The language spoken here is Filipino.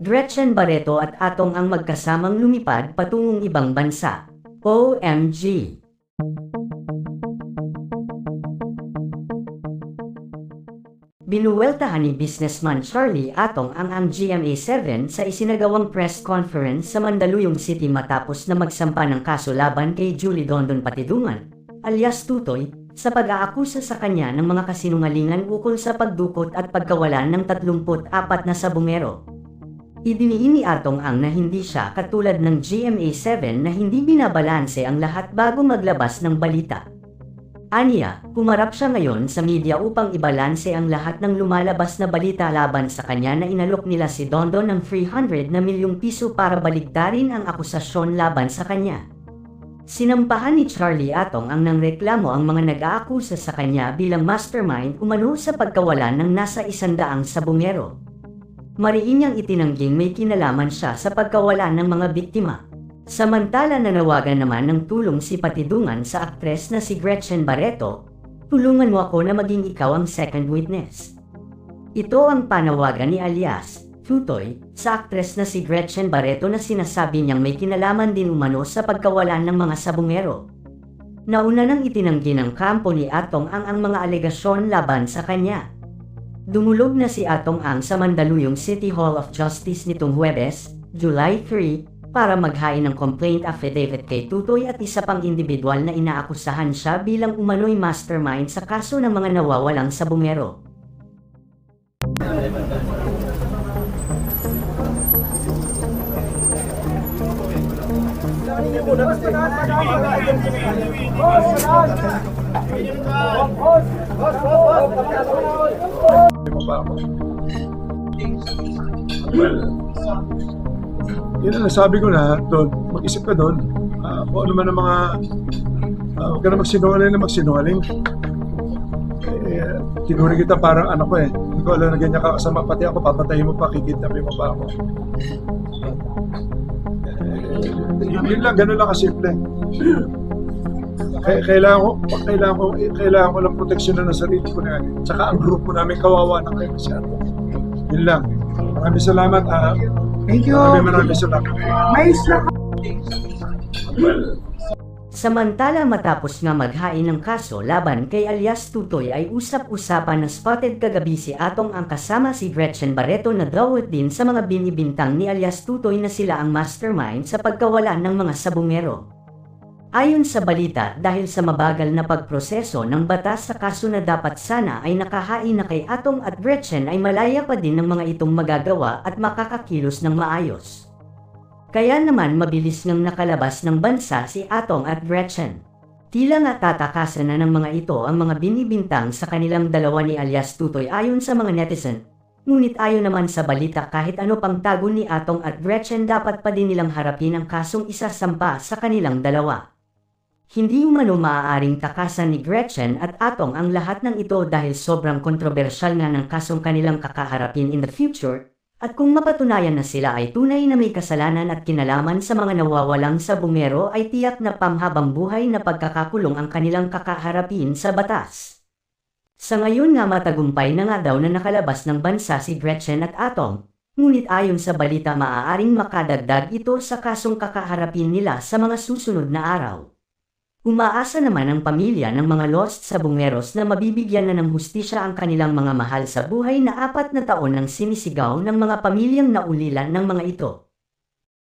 Gretchen Barreto at Atong ang magkasamang lumipad patungong ibang bansa. OMG! Binuweltahan ni businessman Charlie Atong ang GMA7 sa isinagawang press conference sa Mandaluyong City matapos na magsampa ng kaso laban kay Julie Dondon Patidungan, alias Tutoy, sa pag-aakusa sa kanya ng mga kasinungalingan ukol sa pagdukot at pagkawalan ng 34 na sabungero. Idiniin ni Atong ang na hindi siya katulad ng GMA7 na hindi binabalanse ang lahat bago maglabas ng balita. Aniya, humarap siya ngayon sa media upang ibalanse ang lahat ng lumalabas na balita laban sa kanya na inalok nila si Dondon ng 300 na milyong piso para baligtarin ang akusasyon laban sa kanya. Sinampahan ni Charlie Atong ang nangreklamo ang mga nag-aakusa sa kanya bilang mastermind umano sa pagkawalan ng nasa 100 sabungero. Mariin niyang itinangging may kinalaman siya sa pagkawalan ng mga biktima. Samantala nanawagan naman ng tulong si Patidungan sa aktres na si Gretchen Barreto, "Tulungan mo ako na maging ikaw ang second witness." Ito ang panawagan ni alias Tutoy sa aktres na si Gretchen Barreto na sinasabi niyang may kinalaman din umano sa pagkawalan ng mga sabungero. Nauna nang itinanggi ng kampo ni Atong ang mga alegasyon laban sa kanya. Dumulog na si Atong sa Mandaluyong City Hall of Justice nitong Huwebes, July 3, para maghain ng complaint affidavit kay Tutoy at isa pang individual na inaakusahan siya bilang umano'y mastermind sa kaso ng mga nawawalang sabungero. Yun ang nasabi ko na doon, mag-isip ka doon. Kung ano man ang mga, huwag ka na magsinungaling. Tinuring kita parang anak ko eh. Hindi ko alam na ganyan ka kasama, pati ako papatayin mo pa, kikidnapin mo pa ako. Yun lang, ganun lang kasimple. Kailangan ko ng proteksyon na ng sarili ko na yan. Tsaka ang grupo namin kawawa na kayo masyado. Yun lang. Maraming salamat. Thank you. Maraming salamat. Samantala matapos nga maghain ng kaso laban kay alias Tutoy ay usap-usapan na spotted kagabi si Atong ang kasama si Gretchen Barreto na dawat din sa mga binibintang ni alias Tutoy na sila ang mastermind sa pagkawalan ng mga sabungero. Ayon sa balita, dahil sa mabagal na pagproseso ng batas sa kaso na dapat sana ay nakahain na kay Atong at Gretchen ay malaya pa din ng mga itong magagawa at makakakilos ng maayos. Kaya naman mabilis ngang nakalabas ng bansa si Atong at Gretchen. Tila nga tatakasan na ng mga ito ang mga binibintang sa kanilang dalawa ni alias Tutoy ayon sa mga netizen. Ngunit ayon naman sa balita kahit ano pang tago ni Atong at Gretchen dapat pa din nilang harapin ang kasong isasampa sa kanilang dalawa. Hindi umano maaaring takasan ni Gretchen at Atong ang lahat ng ito dahil sobrang kontrobersyal nga ng kasong kanilang kakaharapin in the future, at kung mapatunayan na sila ay tunay na may kasalanan at kinalaman sa mga nawawalang sabungero ay tiyak na panghabang buhay na pagkakakulong ang kanilang kakaharapin sa batas. Sa ngayon nga matagumpay na nga daw na nakalabas ng bansa si Gretchen at Atong, ngunit ayon sa balita maaaring makadagdag ito sa kasong kakaharapin nila sa mga susunod na araw. Umaasa naman ang pamilya ng mga lost sabungeros na mabibigyan na ng hustisya ang kanilang mga mahal sa buhay na 4 na taon ng sinisigaw ng mga pamilyang naulilan ng mga ito.